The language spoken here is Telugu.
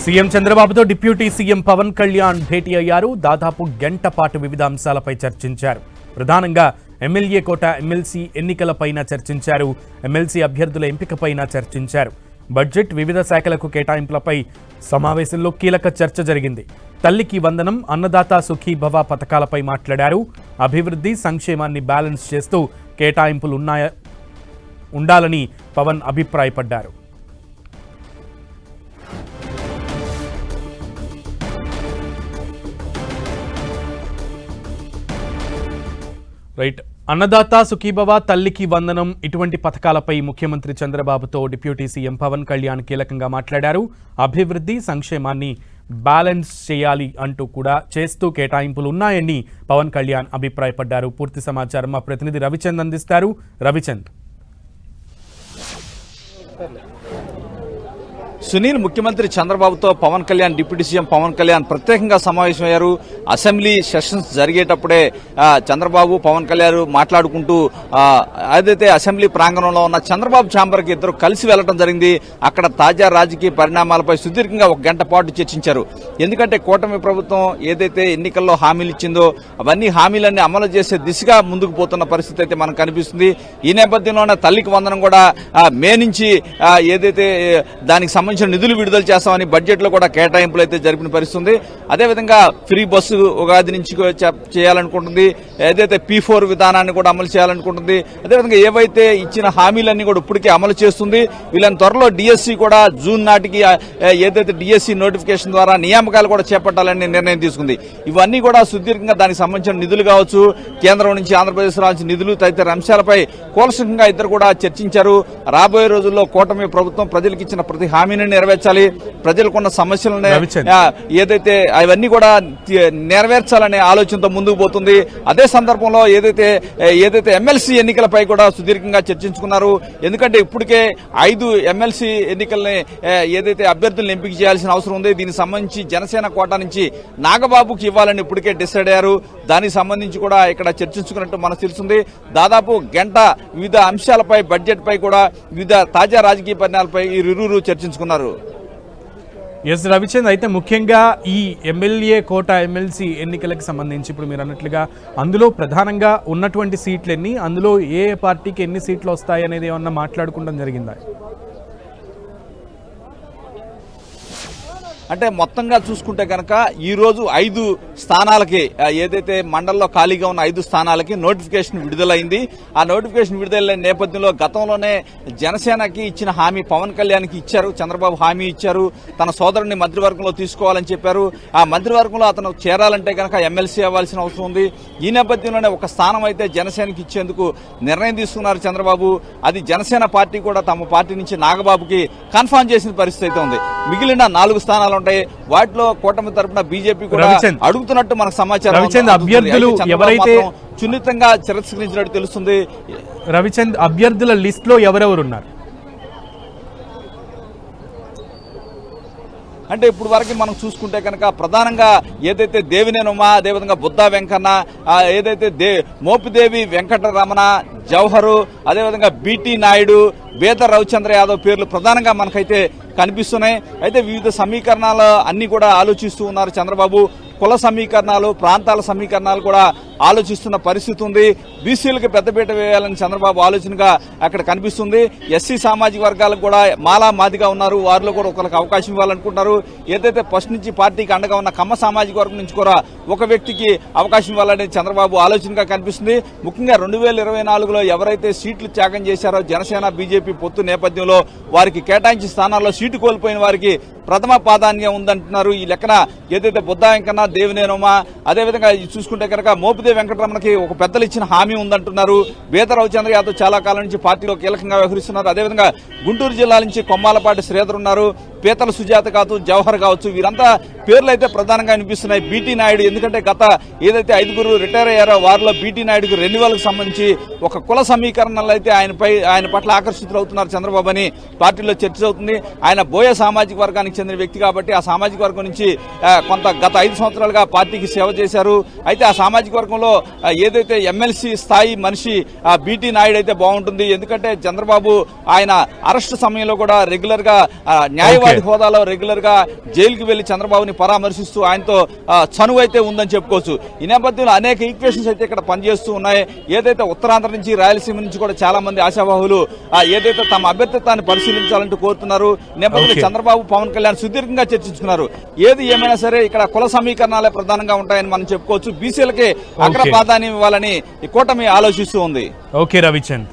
సీఎం చంద్రబాబుతో డిప్యూటీ సీఎం పవన్ కళ్యాణ్ భేటీ అయ్యారు. దాదాపు గంట పాటు వివిధ అంశాలపై చర్చించారు. ప్రధానంగా ఎమ్మెల్యే కోట, ఎమ్మెల్సీ ఎన్నికలపైన చర్చించారు. ఎమ్మెల్సీ అభ్యర్థుల ఎంపికపైన చర్చించారు. బడ్జెట్, వివిధ శాఖలకు కేటాయింపులపై సమావేశంలో కీలక చర్చ జరిగింది. తల్లికి వందనం, అన్నదాత సుఖీభవ పథకాలపై మాట్లాడారు. అభివృద్ధి, సంక్షేమాన్ని బ్యాలెన్స్ చేస్తూ కేటాయింపులు ఉండాలని పవన్ అభిప్రాయపడ్డారు. రైట్, అన్నదాత సుఖీభవ, తల్లికి వందనం ఇటువంటి పథకాలపై ముఖ్యమంత్రి చంద్రబాబుతో డిప్యూటీ సీఎం పవన్ కళ్యాణ్ కీలకంగా మాట్లాడారు. అభివృద్ధి, సంక్షేమాన్ని బ్యాలెన్స్ చేయాలి అంటూ కూడా చేస్తూ కేటాయింపులు ఉన్నాయని పవన్ కళ్యాణ్ అభిప్రాయపడ్డారు. పూర్తి సమాచారం మా ప్రతినిధి రవిచంద్ అందిస్తారు. రవిచంద్. సునీల్, ముఖ్యమంత్రి చంద్రబాబుతో పవన్ కళ్యాణ్, డిప్యూటీ సీఎం పవన్ కళ్యాణ్ ప్రత్యేకంగా సమావేశమయ్యారు. అసెంబ్లీ సెషన్స్ జరిగేటప్పుడే చంద్రబాబు, పవన్ కళ్యాణ్ మాట్లాడుకుంటూ ఏదైతే అసెంబ్లీ ప్రాంగణంలో ఉన్న చంద్రబాబు ఛాంబర్కి ఇద్దరు కలిసి వెళ్లడం జరిగింది. అక్కడ తాజా రాజకీయ పరిణామాలపై సుదీర్ఘంగా ఒక గంట పాటు చర్చించారు. ఎందుకంటే కూటమి ప్రభుత్వం ఏదైతే ఎన్నికల్లో హామీలు ఇచ్చిందో అవన్నీ హామీలన్నీ అమలు చేసే దిశగా ముందుకు పోతున్న పరిస్థితి అయితే మనకు కనిపిస్తుంది. ఈ నేపథ్యంలోనే తల్లికి వందనం కూడా మే నుంచి ఏదైతే దానికి సంబంధించిన నిధులు విడుదల చేస్తామని బడ్జెట్ లో కూడా కేటాయింపులు అయితే జరిపిన పరిస్థితుంది. అదేవిధంగా ఫ్రీ బస్సు ఉగాది నుంచి చేయాలనుకుంటుంది. ఏదైతే P4 విధానాన్ని కూడా అమలు చేయాలనుకుంటుంది. అదేవిధంగా ఏవైతే ఇచ్చిన హామీలన్నీ కూడా ఇప్పటికే అమలు చేస్తుంది. వీళ్ళని త్వరలో డిఎస్సి కూడా జూన్ నాటికి ఏదైతే డిఎస్సి నోటిఫికేషన్ ద్వారా నియామకాలు కూడా చేపట్టాలని నిర్ణయం తీసుకుంది. ఇవన్నీ కూడా సుదీర్ఘంగా దానికి సంబంధించిన నిధులు కావచ్చు, కేంద్రం నుంచి ఆంధ్రప్రదేశ్ రావాల్సిన నిధులు తదితర అంశాలపై కూలసంగా ఇద్దరు కూడా చర్చించారు. రాబోయే రోజుల్లో కూటమి ప్రభుత్వం ప్రజలకు ఇచ్చిన ప్రతి హామీని నెరవేర్చాలి, ప్రజలకున్న సమస్యలను ఏదైతే అవన్నీ కూడా నెరవేర్చాలనే ఆలోచనతో ముందుకు పోతుంది. అదే సందర్భంలో ఏదైతే ఎమ్మెల్సీ ఎన్నికలపై కూడా సుదీర్ఘంగా చర్చించుకున్నారు. ఎందుకంటే ఇప్పటికే 5 ఎమ్మెల్సీ ఎన్నికల్ని ఏదైతే అభ్యర్థులను ఎంపిక చేయాల్సిన అవసరం ఉంది. దీనికి సంబంధించి జనసేన కోటా నుంచి నాగబాబుకి ఇవ్వాలని ఇప్పటికే డిసైడ్ అయ్యారు. దానికి సంబంధించి కూడా ఇక్కడ చర్చించుకున్నట్టు మనకు తెలుస్తుంది. దాదాపు గంట వివిధ అంశాలపై, బడ్జెట్ పై కూడా వివిధ తాజా రాజకీయ పరిణామాలపై ఇరువురు చర్చించుకున్నారు. ఎస్ రవిచంద్, అయితే ముఖ్యంగా ఈ ఎమ్మెల్యే కోట, ఎమ్మెల్సీ ఎన్నికలకు సంబంధించి ఇప్పుడు మీరు అన్నట్లుగా అందులో ప్రధానంగా ఉన్నటువంటి సీట్లు ఎన్ని, అందులో ఏ పార్టీకి ఎన్ని సీట్లు వస్తాయి అనేది ఏమన్నా మాట్లాడుకోవడం జరిగిందా? అంటే మొత్తంగా చూసుకుంటే కనుక ఈ రోజు 5 స్థానాలకి, ఏదైతే మండలంలో ఖాళీగా ఉన్న 5 స్థానాలకి నోటిఫికేషన్ విడుదలైంది. ఆ నోటిఫికేషన్ విడుదలైన నేపథ్యంలో గతంలోనే జనసేనకి ఇచ్చిన హామీ పవన్ కళ్యాణ్కి ఇచ్చారు. చంద్రబాబు హామీ ఇచ్చారు, తన సోదరుడిని మంత్రివర్గంలో తీసుకోవాలని చెప్పారు. ఆ మంత్రివర్గంలో అతను చేరాలంటే కనుక ఎమ్మెల్సీ అవ్వాల్సిన అవసరం ఉంది. ఈ నేపథ్యంలోనే ఒక స్థానం అయితే జనసేనకి ఇచ్చేందుకు నిర్ణయం తీసుకున్నారు చంద్రబాబు. అది జనసేన పార్టీ కూడా తమ పార్టీ నుంచి నాగబాబుకి కన్ఫర్మ్ చేసిన పరిస్థితి అయితే ఉంది. మిగిలిన 4 స్థానాలు ఉంటాయి. వాటిలో కూటమి తరపున బీజేపీ కూడా అడుగుతున్నట్టు మనకు సమాచారం. అభ్యర్థులు ఎవరైతే సున్నితంగా తిరస్కరించినట్టు తెలుస్తుంది. రవిచంద్, అభ్యర్థుల లిస్ట్ లో ఎవరెవరు ఉన్నారు అంటే ఇప్పుడు వరకు మనం చూసుకుంటే కనుక ప్రధానంగా ఏదైతే దేవినేని ఉమా, అదేవిధంగా బుద్ధా వెంకన్న, ఏదైతే మోపిదేవి వెంకటరమణ, జవహరు, అదేవిధంగా బీటీ నాయుడు, బేద రవిచంద్ర యాదవ్ పేర్లు ప్రధానంగా మనకైతే కనిపిస్తున్నాయి. అయితే వివిధ సమీకరణాలు అన్ని కూడా ఆలోచిస్తూ ఉన్నారు చంద్రబాబు. కుల సమీకరణాలు, ప్రాంతాల సమీకరణాలు కూడా ఆలోచిస్తున్న పరిస్థితి ఉంది. బీసీలకు పెద్దపీట వేయాలని చంద్రబాబు ఆలోచనగా అక్కడ కనిపిస్తుంది. ఎస్సీ సామాజిక వర్గాలకు కూడా మాలా మాదిగా ఉన్నారు, వారిలో కూడా ఒకరికి అవకాశం ఇవ్వాలనుకుంటున్నారు. ఏదైతే ఫస్ట్ నుంచి పార్టీకి అండగా ఉన్న కమ్మ సామాజిక వర్గం నుంచి కూడా ఒక వ్యక్తికి అవకాశం ఇవ్వాలనేది చంద్రబాబు ఆలోచనగా కనిపిస్తుంది. ముఖ్యంగా 2024లో ఎవరైతే సీట్లు త్యాగం చేశారో జనసేన బీజేపీ పొత్తు నేపథ్యంలో వారికి కేటాయించిన స్థానాల్లో సీటు కోల్పోయిన వారికి ప్రథమ ప్రాధాన్యం ఉందంటున్నారు. ఈ లెక్కన ఏదైతే బుద్ధా వెంకన్న, దేవినేనోమా, అదేవిధంగా చూసుకుంటే కనుక మోపిదేవి వెంకటరమణకి ఒక పెద్దలు ఇచ్చిన హామీ ఉందంటున్నారు. బేద రవిచంద్ర యాదవ్ చాలా కాలం నుంచి పార్టీలో కీలకంగా వ్యవహరిస్తున్నారు. అదేవిధంగా గుంటూరు జిల్లా నుంచి కొమ్మాలపాటి శ్రీధర్ ఉన్నారు, పీతల సుజాత కావచ్చు, జవహర్ కావచ్చు, వీరంతా పేర్లు అయితే ప్రధానంగా వినిపిస్తున్నాయి. బీటీ నాయుడు, ఎందుకంటే గత ఏదైతే 5 రిటైర్ అయ్యారో వారిలో బీటీ నాయుడుకు రెన్యువల్కి సంబంధించి ఒక కుల సమీకరణలు అయితే ఆయన పట్ల ఆకర్షితులు అవుతున్నారు చంద్రబాబు అని పార్టీలో చర్చ అవుతుంది. ఆయన బోయ సామాజిక వర్గానికి చెందిన వ్యక్తి కాబట్టి ఆ సామాజిక వర్గం నుంచి కొంత గత 5 సంవత్సరాలుగా పార్టీకి సేవ చేశారు. అయితే ఆ సామాజిక వర్గంలో ఏదైతే ఎమ్మెల్సీ స్థాయి మనిషి బీటీ నాయుడు అయితే బాగుంటుంది. ఎందుకంటే చంద్రబాబు ఆయన అరెస్ట్ సమయంలో కూడా రెగ్యులర్ గా న్యాయవాది ఉపాధి హోదాలో రెగ్యులర్ గా జైలుకి వెళ్లి చంద్రబాబుని పరామర్శిస్తూ ఆయనతో చనువు అయితే ఉందని చెప్పుకోవచ్చు. ఈ నేపథ్యంలో అనేక ఈక్వేషన్స్ అయితే ఇక్కడ పనిచేస్తూ ఉన్నాయి. ఏదైతే ఉత్తరాంధ్ర నుంచి రాయలసీమ నుంచి కూడా చాలా మంది ఆశావాహులు ఏదైతే తమ అభ్యర్థిత్వాన్ని పరిశీలించాలంటూ కోరుతున్నారు. ఈ నేపథ్యంలో చంద్రబాబు పవన్ కళ్యాణ్ సుదీర్ఘంగా చర్చించుకున్నారు. ఏది ఏమైనా సరే ఇక్కడ కుల సమీకరణాలే ప్రధానంగా ఉంటాయని మనం చెప్పుకోవచ్చు. బీసీలకే అగ్ర ప్రాధాన్యం ఇవ్వాలని ఈ కూటమి ఆలోచిస్తూ ఉంది. ఓకే రవిచంద్.